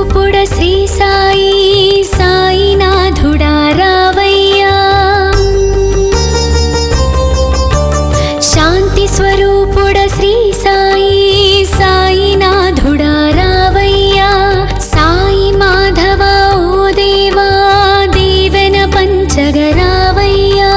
స్వరూపుడ శ్రీ సాయి సాయినాథుడా రావయ్యా శాంతి స్వరూపుడ శ్రీ సాయి సాయినాథుడా రావయ్యా సాయి మాధవ ఓ దేవా దీవెన పంచగరావయ్యా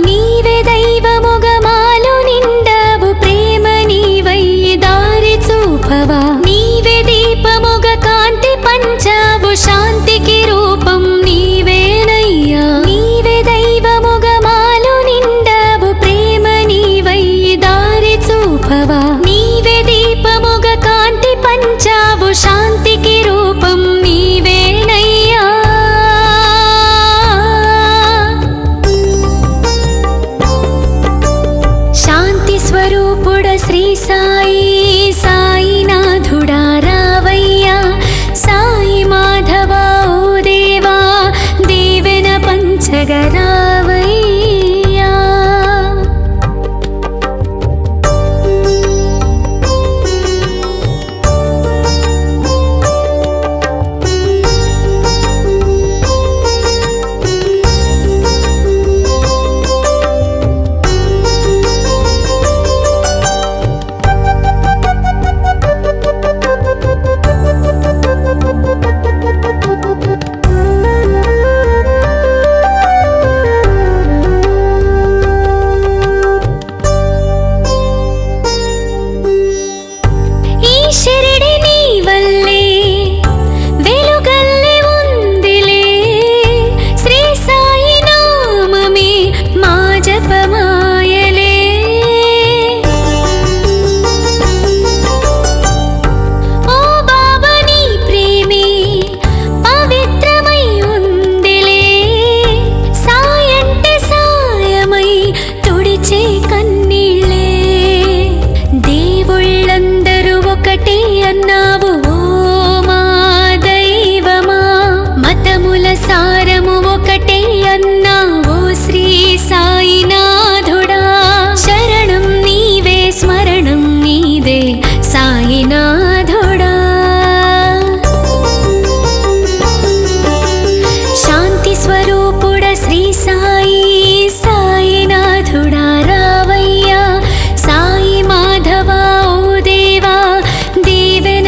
నీవే దైవముగమాలు నిండవు ప్రేమ నీవై దారి చూపవా నీవే దీపముగ కాంతి పంచావు శాంతికి రూపం నీవేనయ్యా నీవే దైవముగమాలు నిండవు ప్రేమ నీవై దారి చూపవా నీవే దీపముగ కాంతి పంచావు శాంతికి రూపం నీవేనయ్యా శాంతి స్వరూపుడ శ్రీ సాయి సాయినాథుడా రావయ్యా సాయి మాధవ ఓ దేవా దీవెన పంచగరావయ్యా ఈ షిరిడి నీ వల్లే వెలుగల్లే ఉందిలే శ్రీ సాయి నామమే మా జపమాయలే ఓ బాబా నీ ప్రేమే పవిత్రమై ఉందిలే సాయంటే సాయమై తుడిచే కన్నీళ్ళే దేవుళ్ళందరూ ఒకటే అన్నావు ఓ మా దైవమా మతముల సారము ఒకటే అన్నావు శ్రీ సాయినాథుడా శరణం నీవే స్మరణం నీదే సాయినాథుడా శాంతి స్వరూపుడ శ్రీ సాయి సాయినాథుడా రావయ్యా సాయి మాధవ ఓ దేవా దీవెన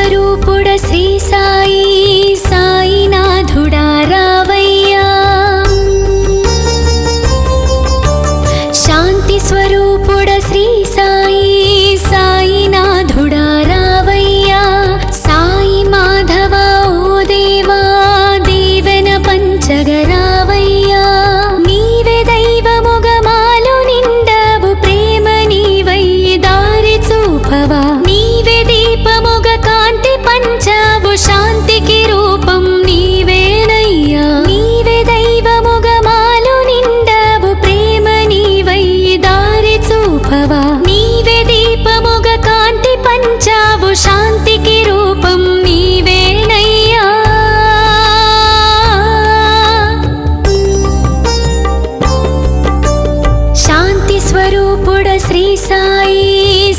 స్వరూపుడ శ్రీ సాయి సాయినాథుడా రావయ్యా శాంతి స్వరూపుడ శ్రీ సాయి సాయినాథుడా రావయ్యా సాయి మాధవ ఓ దేవా దీవెన పంచగరావయ్యా నీవే దైవముగమాలు నిండవు ప్రేమ నీవై దారి చూపవా నీవే దీపముగ కాంతి పంచావు శాంతికి రూపం నీవేనయ్యా నీవే దైవముగమాలు నిండవు ప్రేమ నీవై దారి చూపవా నీవే దీపముగ కాంతి పంచావు శాంతికి రూపం నీవేనయ్యా శాంతి స్వరూపుడ శ్రీ సాయి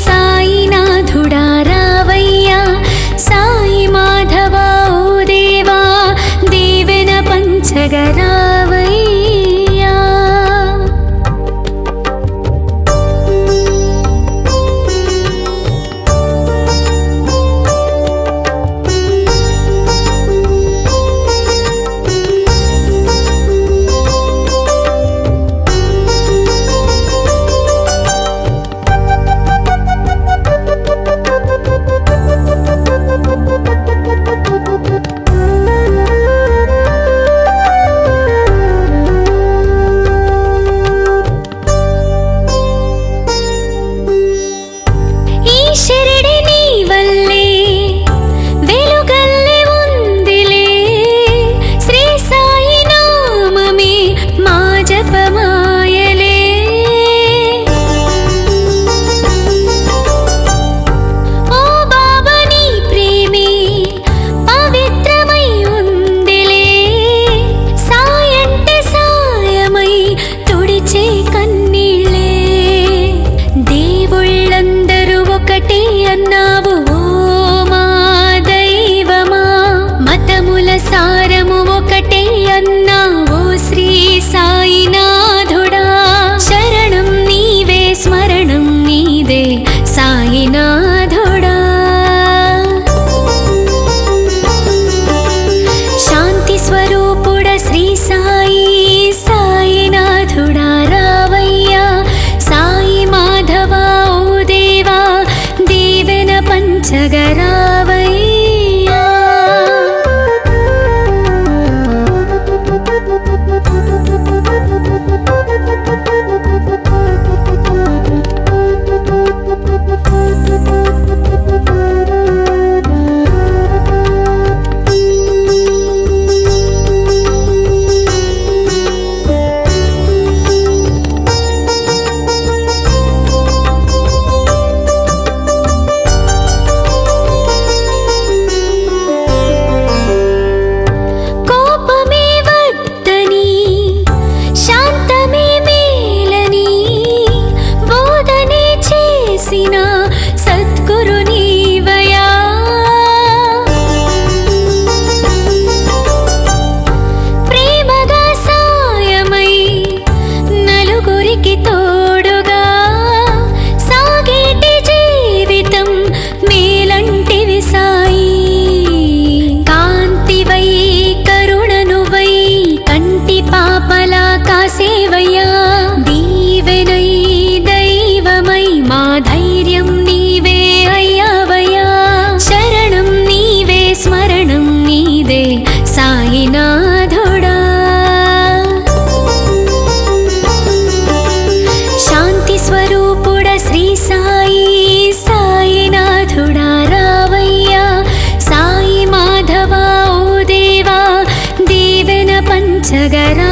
సాయినాథుడా రావయ్యా సాయి మాధవ ఓ దేవా దీవెన పంచగరావయ్యా ఈ షిరిడి నీ వల్లే వెలుగల్లే ఉందిలే శ్రీ సాయి నామమే మా జపమాయలే ఓ బాబా నీ ప్రేమే పవిత్రమై ఉందిలే సాయంటే సాయమై తుడిచే కన్నీళ్ళే దేవుళ్ళందరూ ఒకటే అన్నావు ఓ మా దైవమా మతముల సారము ఒకటే అన్నావు శ్రీ సాయినాథుడా శరణం నీవే స్మరణం నీదే సాయినాథుడా శాంతి స్వరూపుడ శ్రీ సాయి సాయినాథుడా రావయ్యా సాయి మాధవ ఓ దేవా దీవెన పంచగరావయ్యా కోపమే వద్దని శాంతమే మేలని బోధనే చేసిన సద్గురు నీవయా ప్రేమగా సాయమై నలుగురికి తోడుగా సాగేటి జీవితం మేలంటివి సాయి కాంతివై కరుణనువై కంటి పాపలా కాసేవయ్యా దీవెనై దైవమై మా ధైర్యం నీవే అయ్యావయ్యా శరణం నీవే స్మరణం నీదే సాయినాథుడా శాంతి స్వరూపుడ శ్రీ సాయి సాయినాథుడా రావయ్యా సాయి మాధవ ఓ దేవా దీవెన పంచగరావయ్యా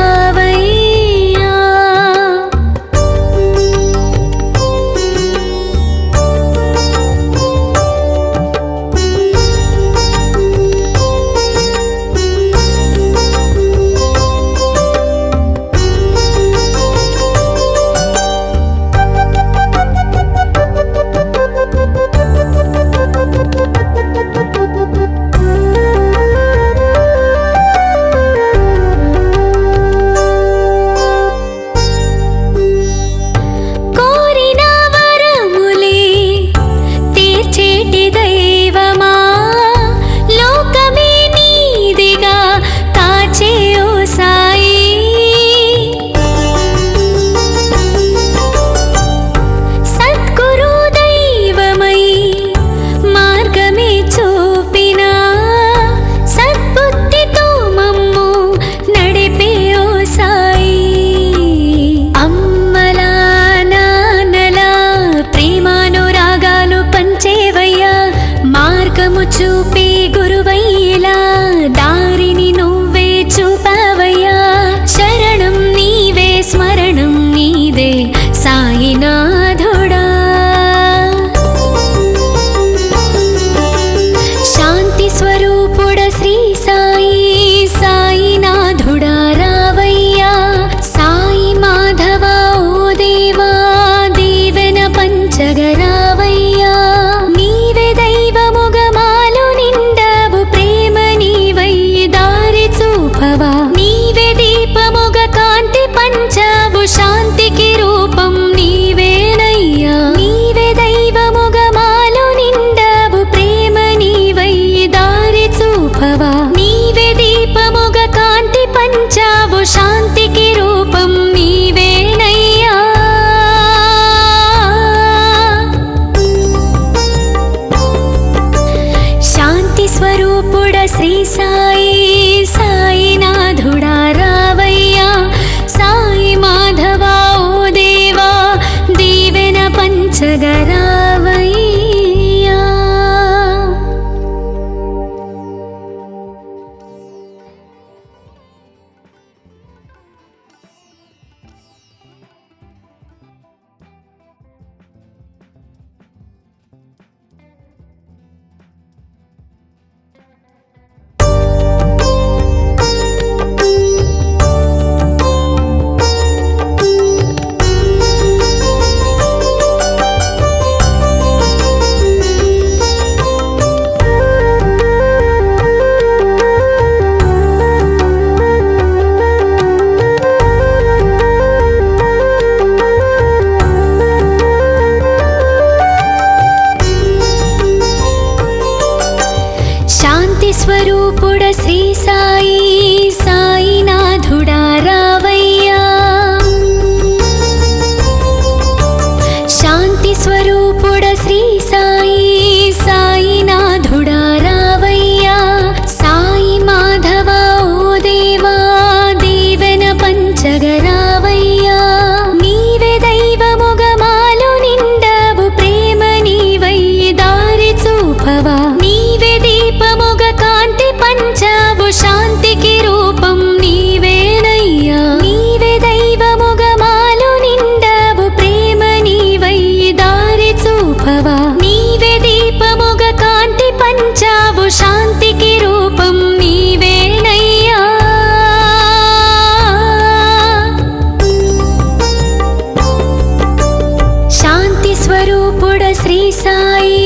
శ్రీ సాయి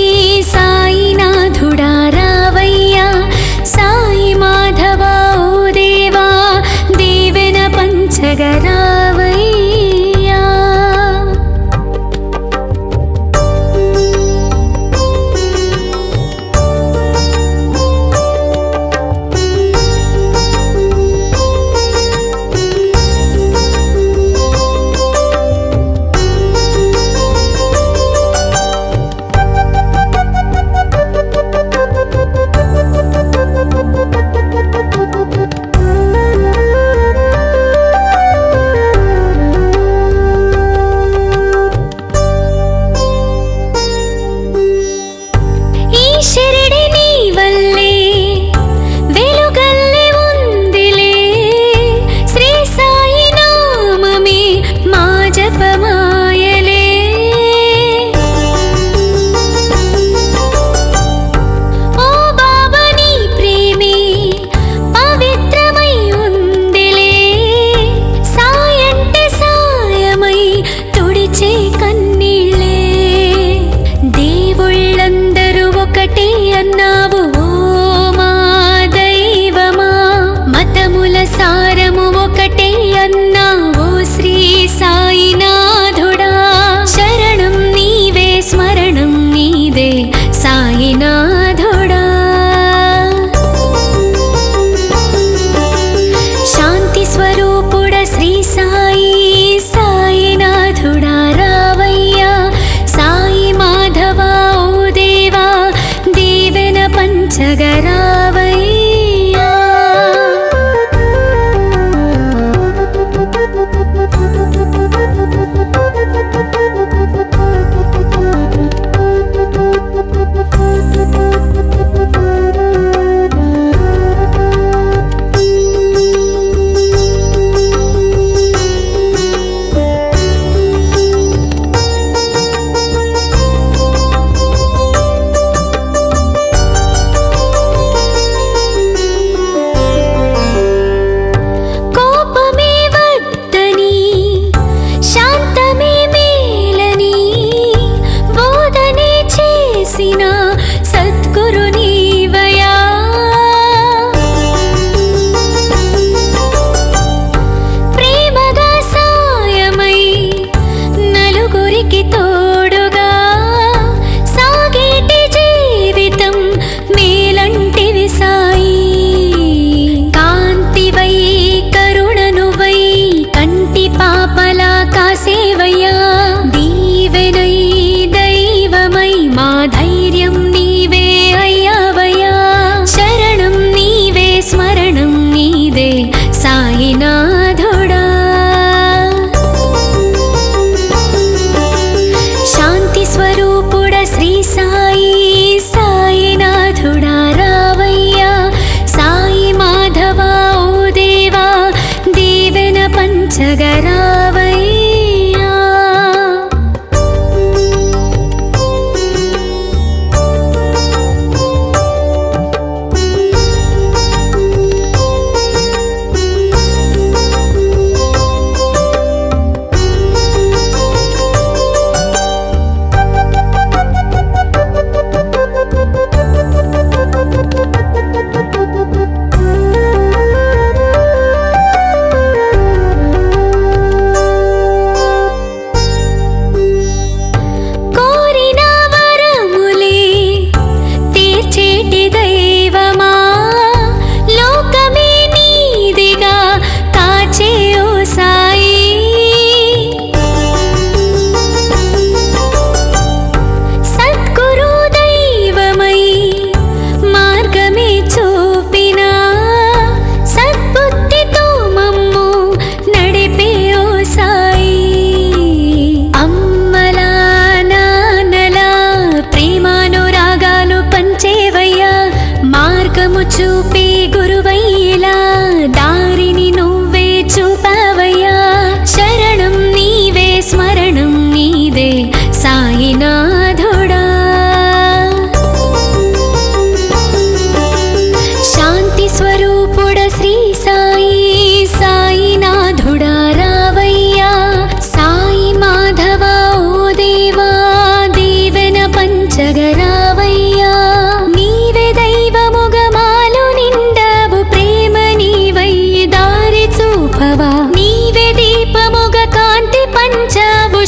సాయినాథుడా రావయ్యా సాయి మాధవా ఓ దేవా దీవెన పంచగరావయ్యా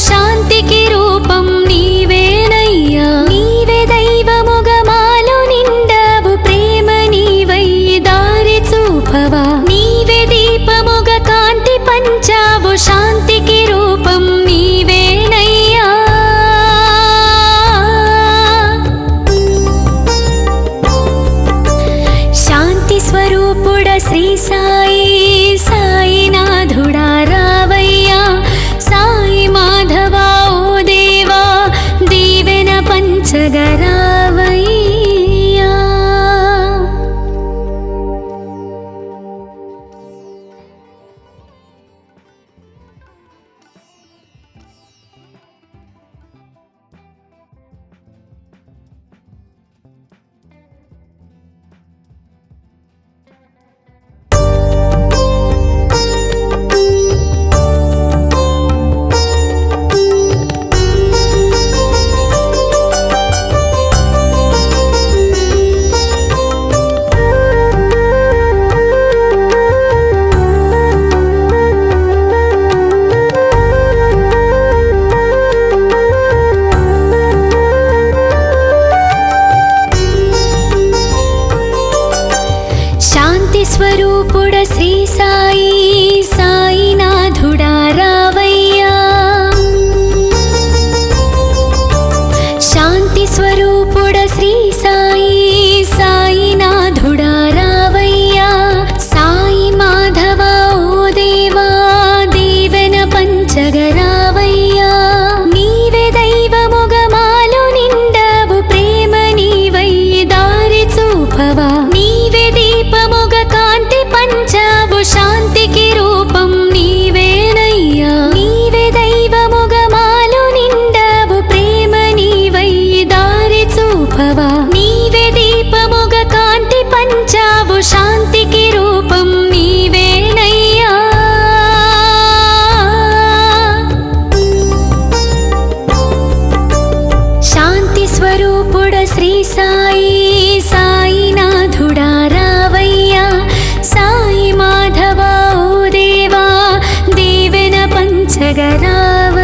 శాంతికి రూపం నీవేనయ్యా. నీవే దైవముగా మాలో నిండావు, ప్రేమ నీవై దారి చూపవా. నీవే దీపముగా కాంతి పంచావు, శాంతికి రూపం నీవేనయ్యా. శాంతి స్వరూపుడ శ్రీ సాయి సాయినాథుడా రావయ్యా. సాయి మాధవా ఓ దేవా, దీవెన పంచగరావయ్యా. స్వరూపుడ శ్రీ సాయి సాయినాథుడా రావయ్యా. శాంతి స్వరూపుడ శ్రీ సాయి సాయినాథుడా రావయ్యా. సాయి మాధవా ఓ దేవా, దీవెన పంచగరావయ్యా. నీవే దైవముగా మాలో నిండావు, ప్రేమ నీవై దారి చూపవా. నీవే దీపముగా కాంతి పంచావు, శాంతికి రూపం నీవేనయ్యా. నీవే దైవముగా మాలో నిండావు, ప్రేమ నీవై దారి చూపవా. నీవే దీపముగా కాంతి పంచావు, శాంతికి రూపం నీవేనయ్యా. శాంతి స్వరూపుడ శ్రీ సాయి సాయినాథుడా రావయ్యా. సాయి మాధవా ఓ దేవా, దీవెన పంచగరావయ్యా.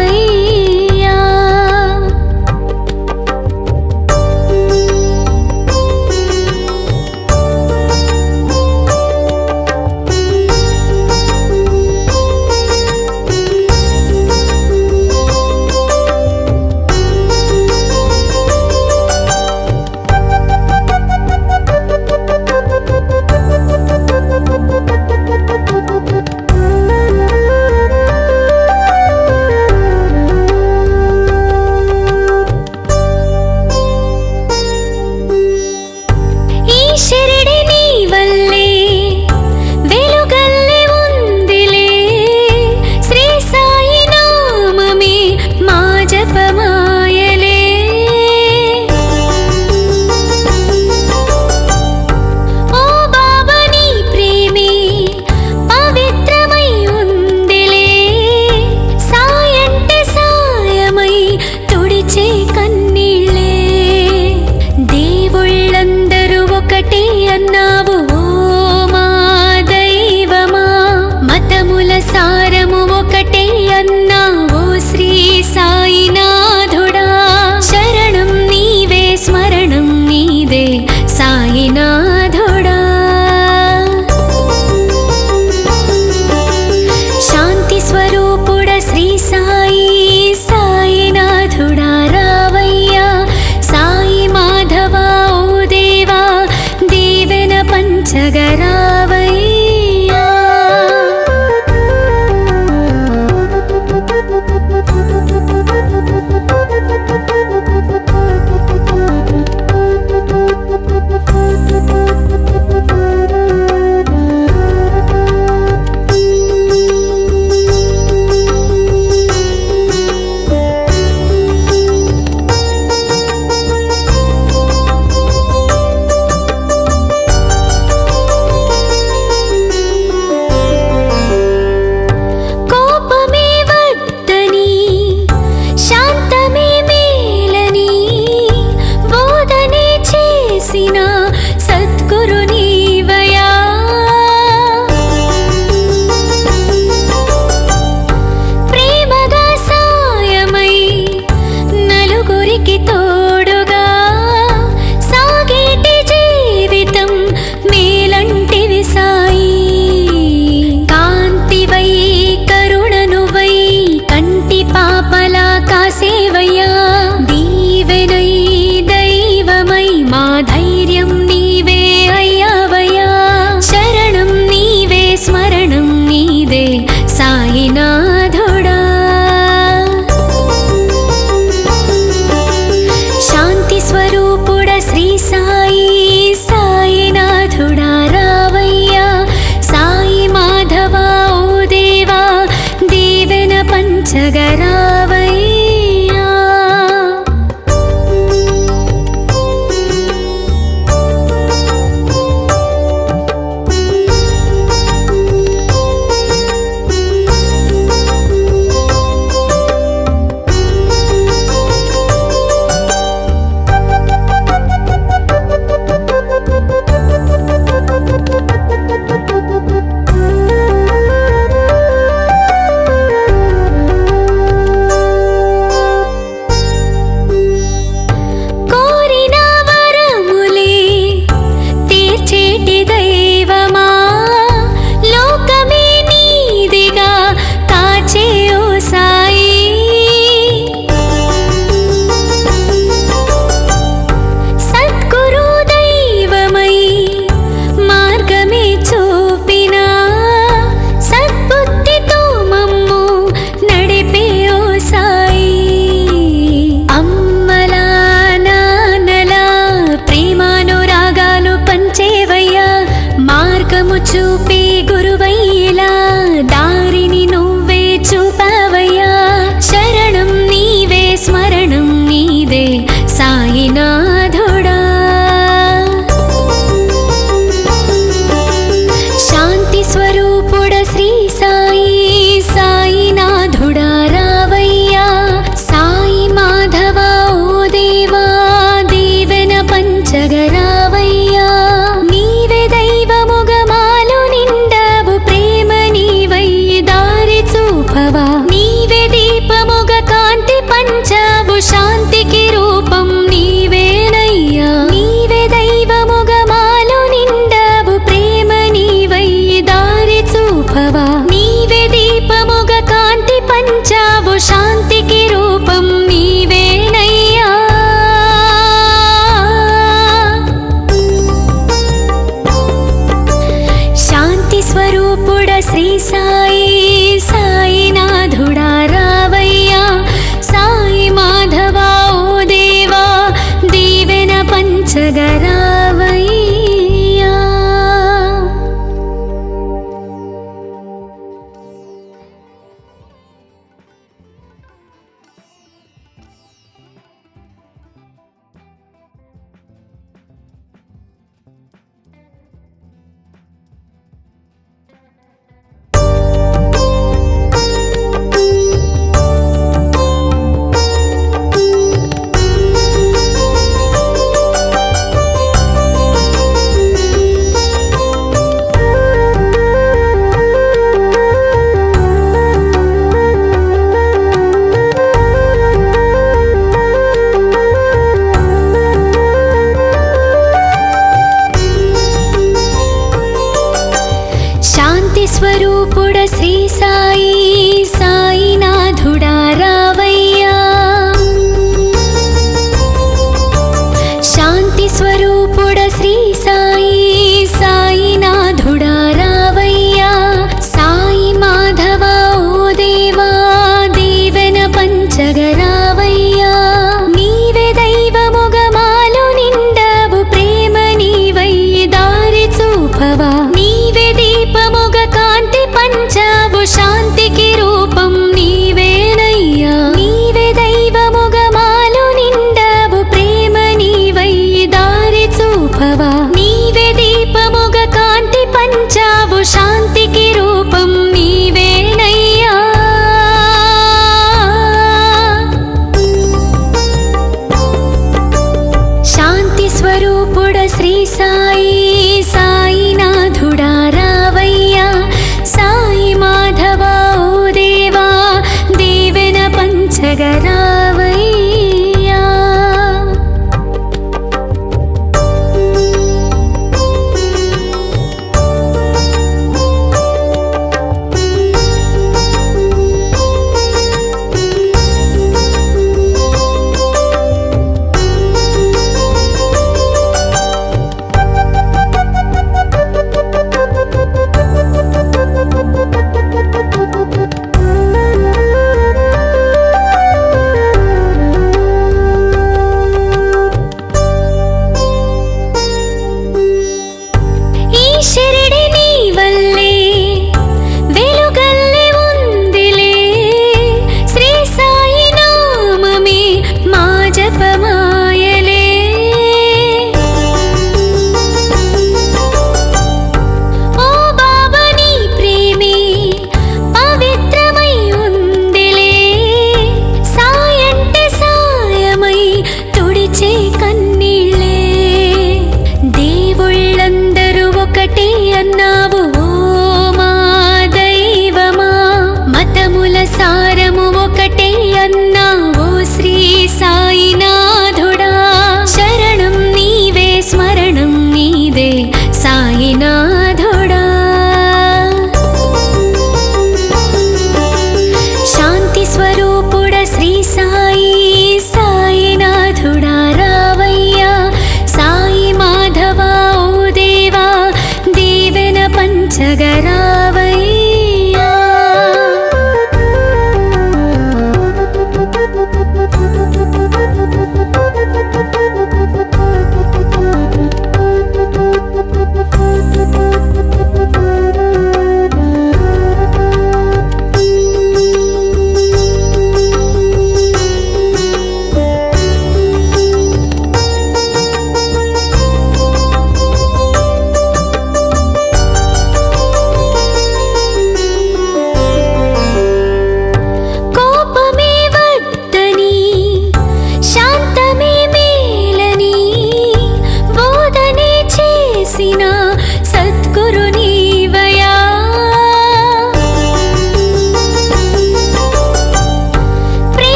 దర్శించగరావయ్యా.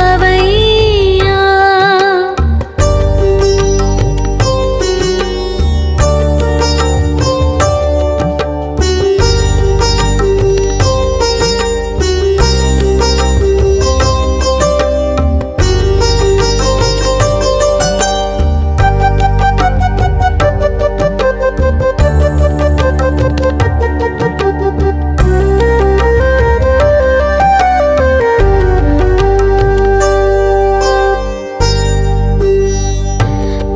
పంచగరావయ్యా.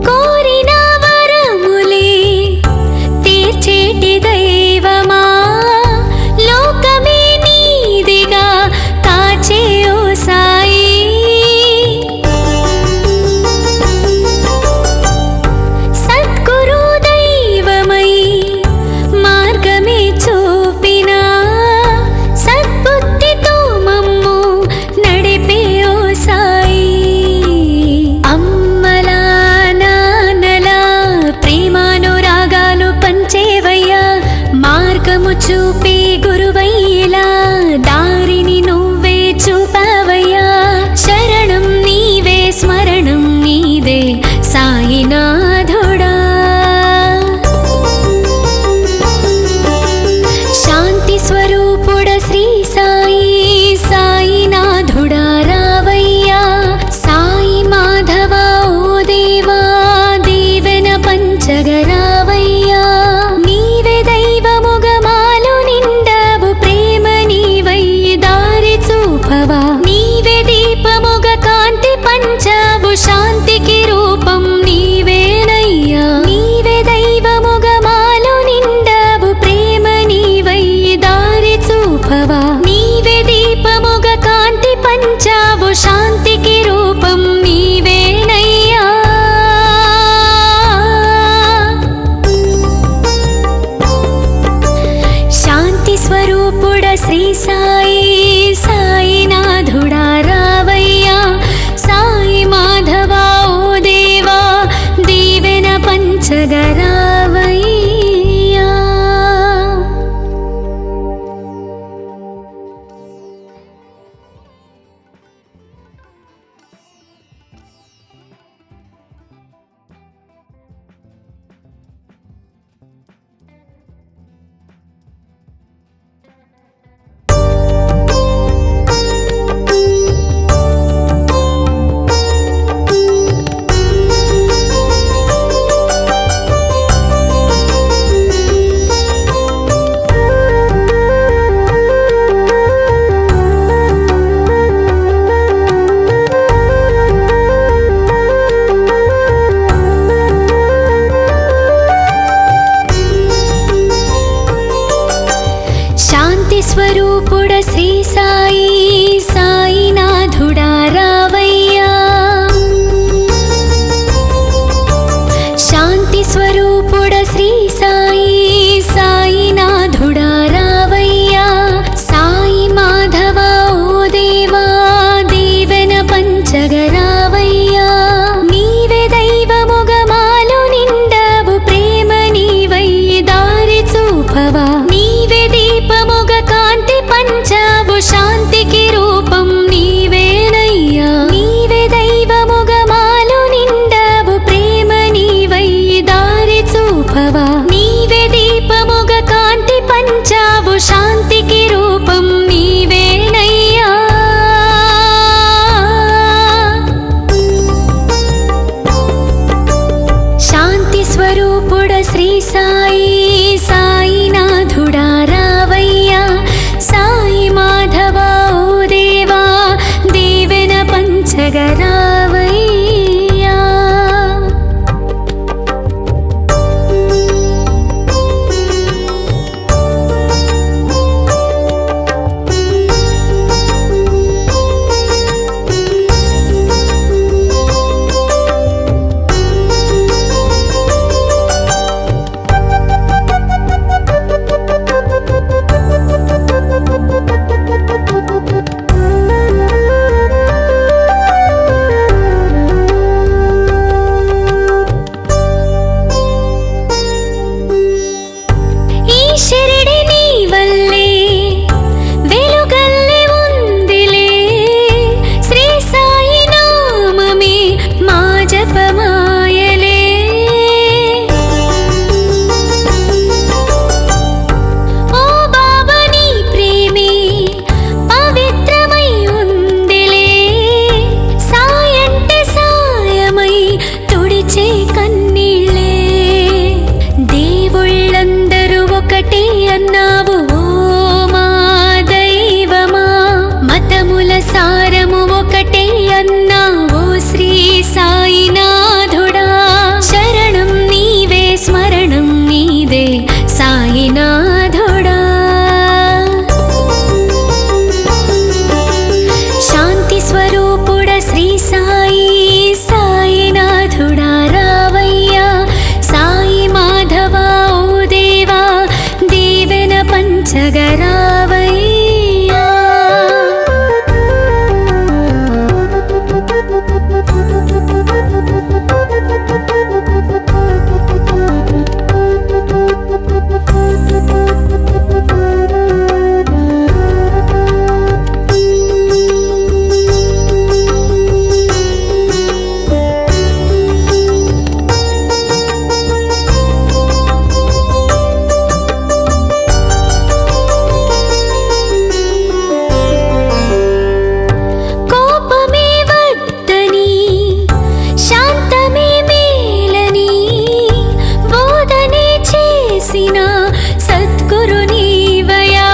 కోరిన వరములే తీర్చేటి దైవమా, లోకమే నీదిగా కాచే ఓ సాయి. సద్గురు దైవమై మార్గమే చూపిన సద్బుద్ధితో మమ్ము నడిపే ఓ సాయి. అమ్మలా నాన్నలా ప్రేమానురాగాలు పంచేవయ్యా, మార్గము చూపే గురువయ్యలా దారిని నువ్వే చూపవయ్యా. శరణం నీవే స్మరణం నీదే సాయినాథుడా. శాంతి స్వరూపుడ శ్రీ సాయి సాయినాథుడా రావయ్యా. సాయి మాధవ ఓ దేవా దీవెన పంచగరావయ్యా. నీవే దైవముగా మాలో నిండావు, ప్రేమ నీవై దారి చూపవా. నీవే దీపముగా కాంతి పంచావు, శాంతికి రూపం నీవేనయ్యా. నీవే దైవముగా మాలో నిండావు, ప్రేమ నీవై దారి చూపవా. నీవే దీపముగా కాంతి పంచావు, శాంతికి రూపం నీవేనయ్యా. శాంతి స్వరూపుడ శ్రీ సాయి సాయినాథుడా రావయ్యా. సాయి మాధవ ఓ దేవా దీవెన పంచగరావయ్యా. సారము ఒకటే అన్నా ఓ శ్రీ సాయినాథుడా శరణం నీవే స్మరణం నీదే సాయినాథుడా శాంతి స్వరూపుడ శ్రీ సాయి సాయినాథుడా రావయ్యా సాయి మాధవా ఓ దేవా దీవెన పంచగరావయ్యా సద్గురు నీవయా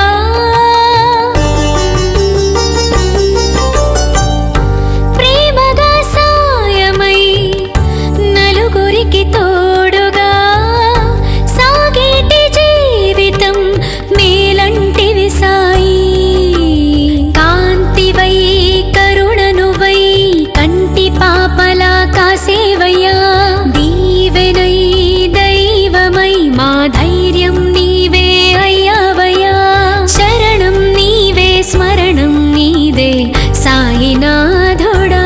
ప్రేమగా సాయమై నలుగురికి తోడుగా సాగేటి జీవితం మేలంటివి సాయి కాంతివై కరుణనువై కంటి పాపలా కాసేవయ్యా దీవెనై దైవమై మా ధైర్యం స్మరణం నీదే సాయినాథుడా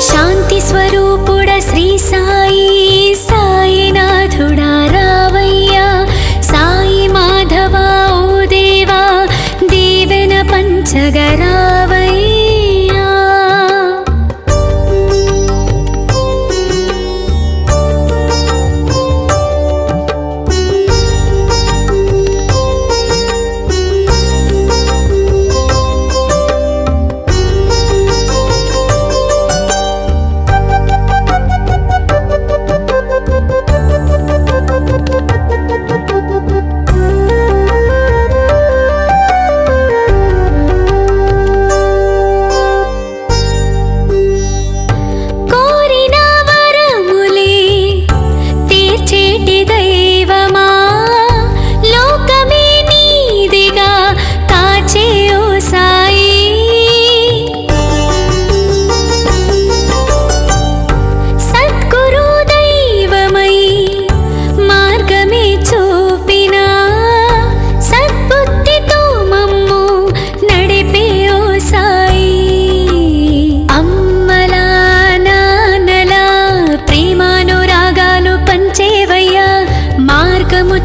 శాంతి స్వరూపుడ శ్రీ సాయి సాయినాథుడా రావయ్యా సాయి మాధవా ఓ దేవా దీవెన పంచగరావయ్యా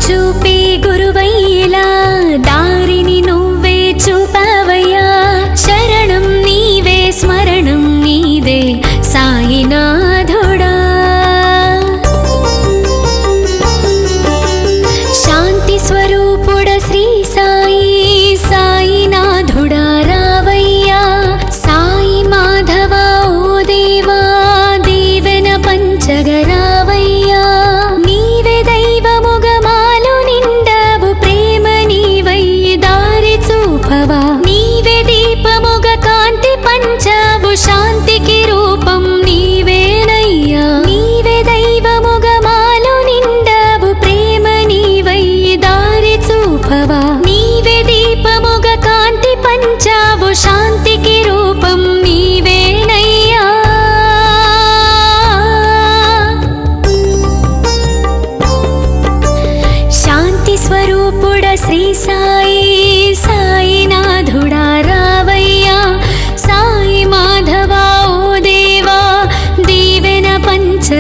చూపే గురువయ్యలా దారిని నువ్వే చూపవయ్యా శరణం నీవే స్మరణం నీదే సాయినాథుడా శాంతి స్వరూపుడ శ్రీ సాయి సాయినాథుడా రావయ్యా సాయి మాధవా ఓ దేవా దీవెన పంచగరావయ్యా నీవే దైవముగా నీవే దీపముగ కాంతి పంచావు శాంతికి రూపం నీవేనయ్యా నీవే దైవముగ మాలో నిండావు ప్రేమ నీవై దారి చూపవా నీవే దీపముగ కాంతి పంచావు శాంతికి రూపం నీవేనయ్యా శాంతి స్వరూపుడ శ్రీ సాయి సాయినాథుడా రావయ్యా సాయి మాధవా ఓ దేవా దీవెన పంచగరావయ్యా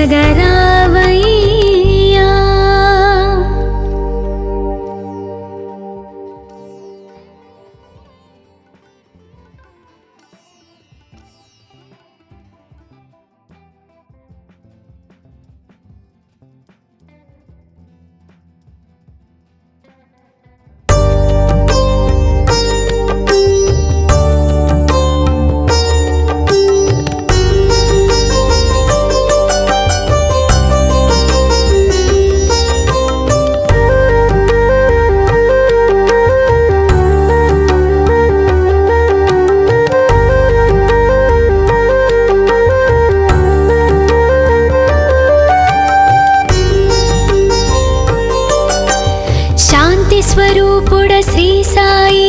సాయి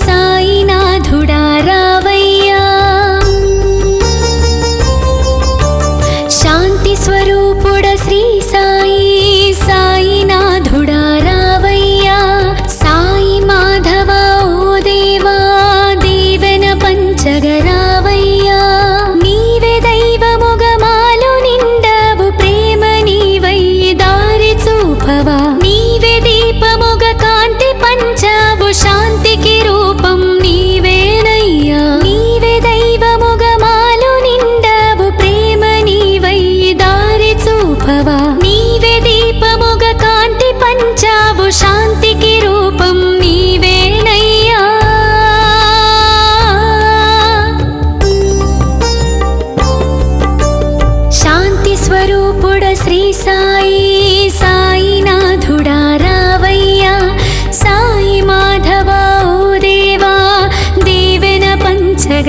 సాయినాథుడా రావయ్యా శాంతి స్వరూపుడ శ్రీ సాయి సాయినాథుడా రావయ్యా సాయి మాధవా ఓ దేవా దీవెన పంచగరావయ్యా నీవే దైవముగమాలు నిండవు ప్రేమ నీవై దారి చూపవా నీవే దీపముగ కాంతి పంచావు శాంతికి రూపం నీవేనయ్యా నీవే దైవముగమాలు నిండవు ప్రేమ నీవై దారి చూపవా నీవే దీపముగ కాంతి పంచావు శాంతికి రూపం నీవేనయ్యా శాంతి స్వరూపుడ శ్రీ సాయి సాయినాథుడా రావయ్యా సాయి మాధవా ఓ దేవా దీవెన పంచగరావయ్యా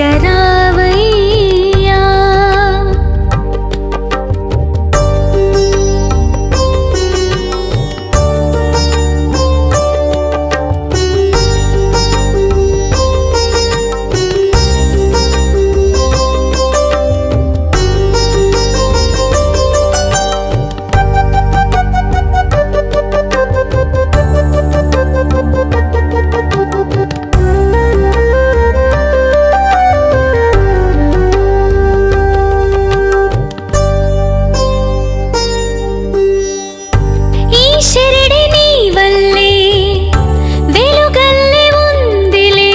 ఈ షిరిడి నీ వల్లే వెలుగల్లే ఉందిలే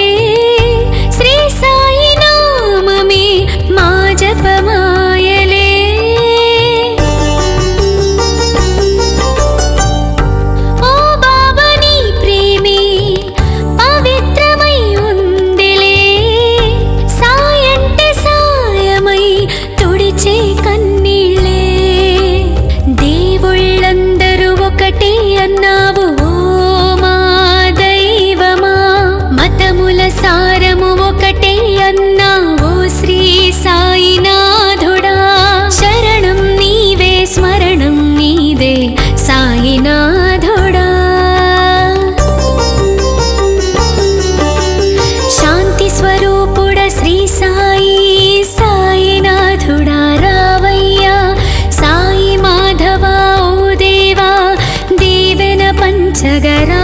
శ్రీ సాయి నామమే మా జపమాయలే ఓ బాబా నీ ప్రేమే పవిత్రమై ఉందిలే సాయంటే సాయమై తుడిచే కన్నీళ్ళే దేవుళ్ళందరూ ఒకటే అన్నావు ఓ మా దైవమా మతముల సారము ఒకటే అన్నావు శ్రీ సాయినాథుడా శరణం నీవే స్మరణం నీదే సాయినాథుడా శాంతి స్వరూపుడ శ్రీ సాయి సాయినాథుడా రావయ్యా సాయి మాధవా ఓ దేవా దీవెన పంచగరావయ్యా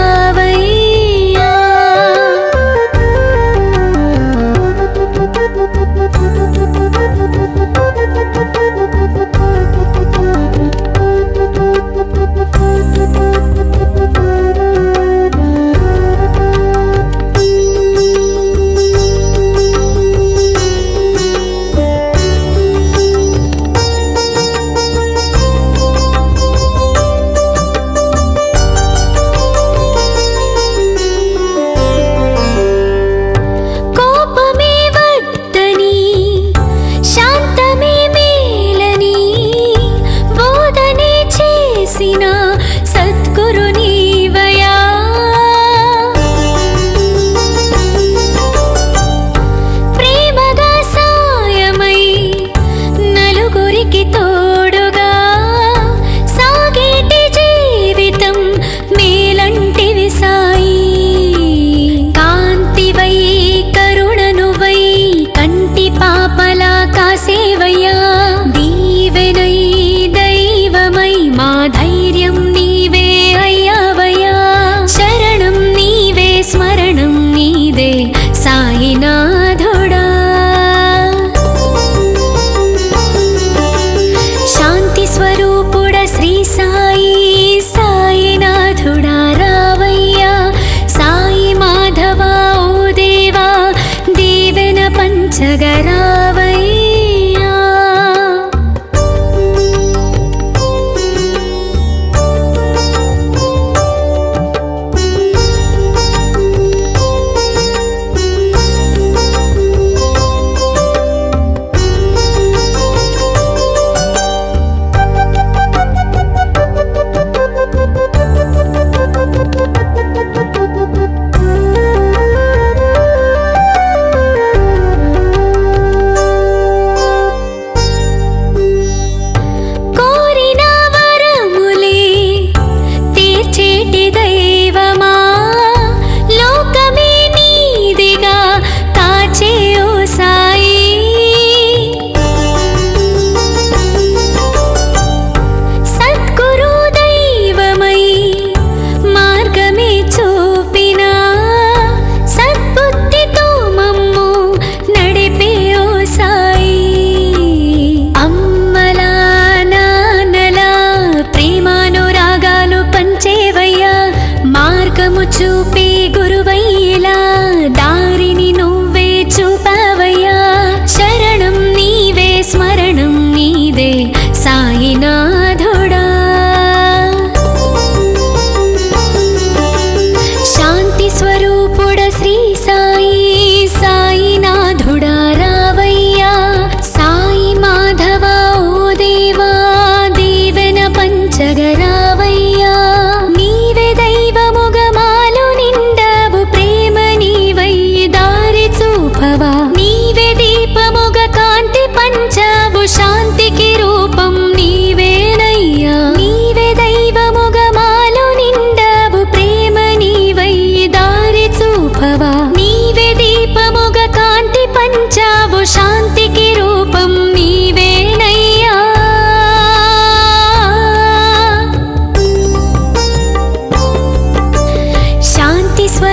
కోపమే వద్దని శాంతమే మేలని బోధనే చేసిన సద్గురు నీవయా ప్రేమగా సాయమై నలుగురికి తోడుగా సాగేటి జీవితం మేలంటివి సాయి కాంతివై కరుణనువై కంటి పాపలా కాసేవయ్యా దీవెనై దైవమై మా ధైర్యం నీవే అయ్యావయ్యా శరణం నీవే స్మరణం నీదే సాయినాథుడా శాంతి స్వరూపుడ శ్రీ సాయి సాయినాథుడా రావయ్యా సాయి మాధవా ఓ దేవా దీవెన పంచగరావయ్యా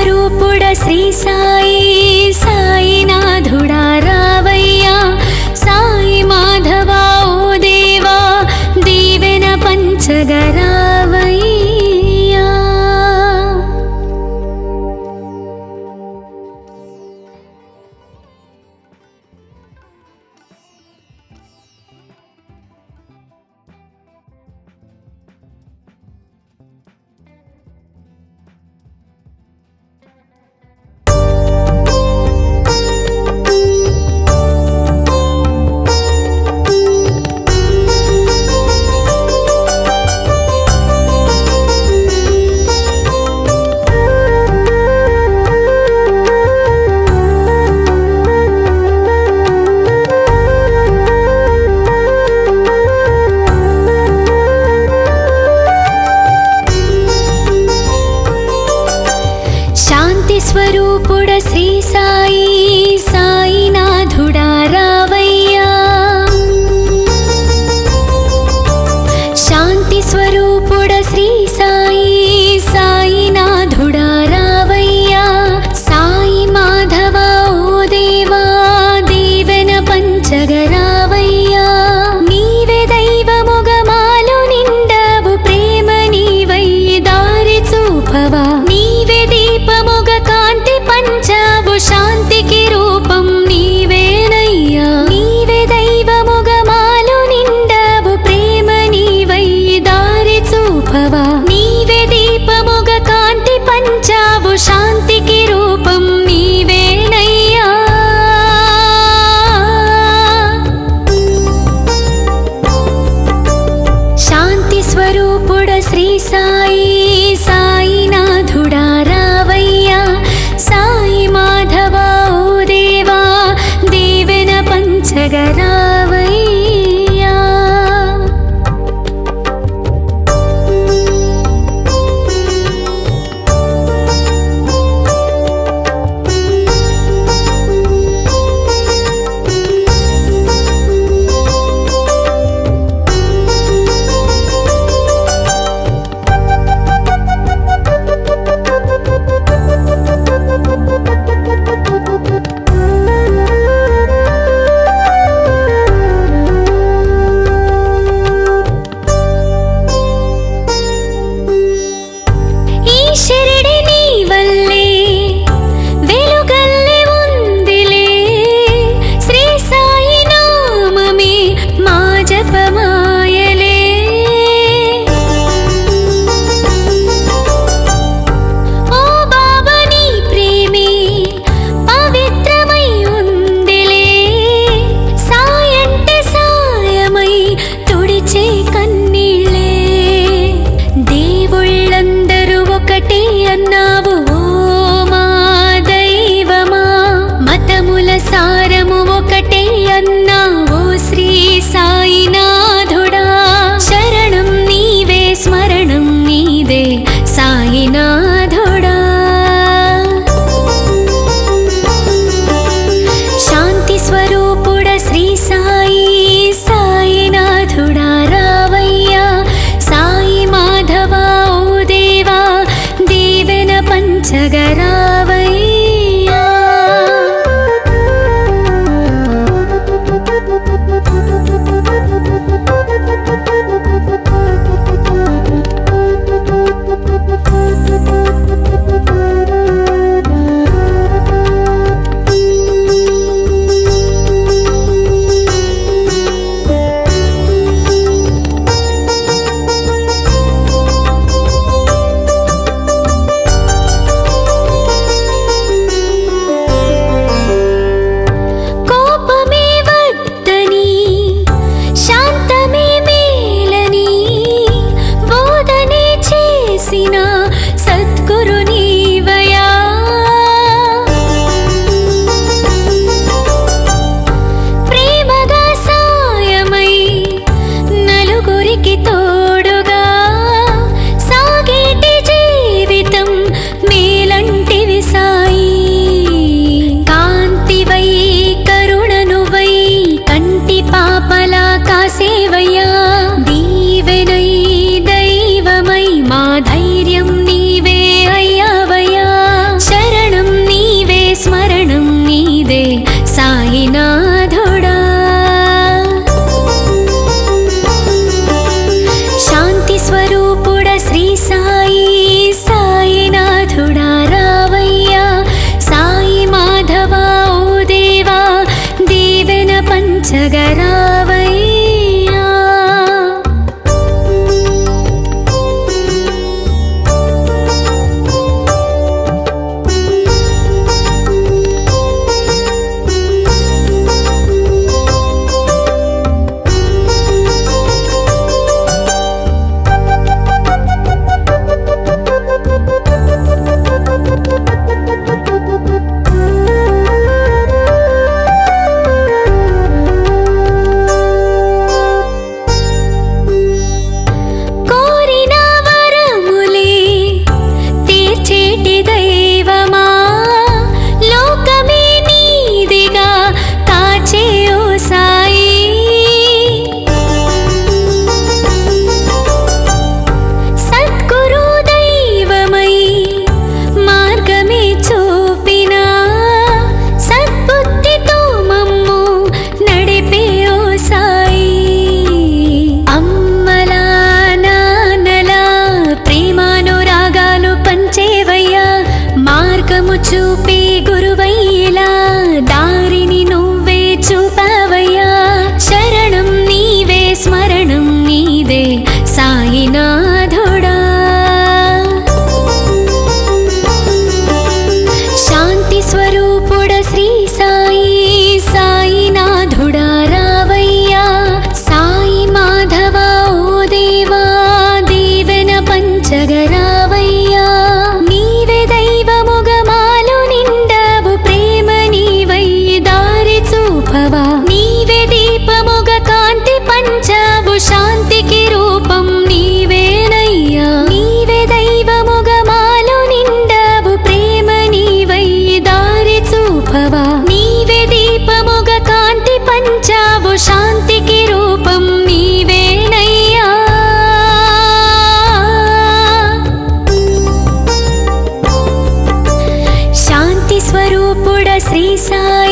స్వరూపుడ శ్రీ సాయి సాయినాథుడా రావయ్యా సాయి మాధవా ఓ దేవా దీవెన పంచగరావయ్యా. స్వరూపుడ శ్రీ సాయి సాయినాథుడా రావయ్యా శాంతి స్వరూపుడ శ్రీ సాయి సాయినాథుడా రావయ్యా సాయి మాధవా ఓ దేవా దీవెన పంచగరావయ్యా. నీవే దైవముగమాలు నిండవు ప్రేమ నీవై దారి చూపవా నీవే దీపముగ కాంతి పంచావు శాంతికి రూప తోడువయ్యేలా దారిని నువ్వే చూపవయ్యా శరణం నీవే స్మరణం నీదే సాయినాథుడా శాంతి స్వరూపుడ శ్రీ సాయి సాయినాథుడా రావయ్యా సాయి మాధవ ఓ దేవా దీవెన పంచగరావయ్యా నీవే దైవముగా మాలో నిండావు ప్రేమ నీవై దారి చూపవా నీవే దీపముగా కాంతి పంచావు శాంతికి రూపం నీవేనయ్యా నీవే దైవముగా మాలో నిండావు ప్రేమ నీవై దారి చూపవా నీవే దీపముగా కాంతి పంచావు శాంతికి రూపం నీవేనయ్యా శాంతి స్వరూపుడ శ్రీ సాయి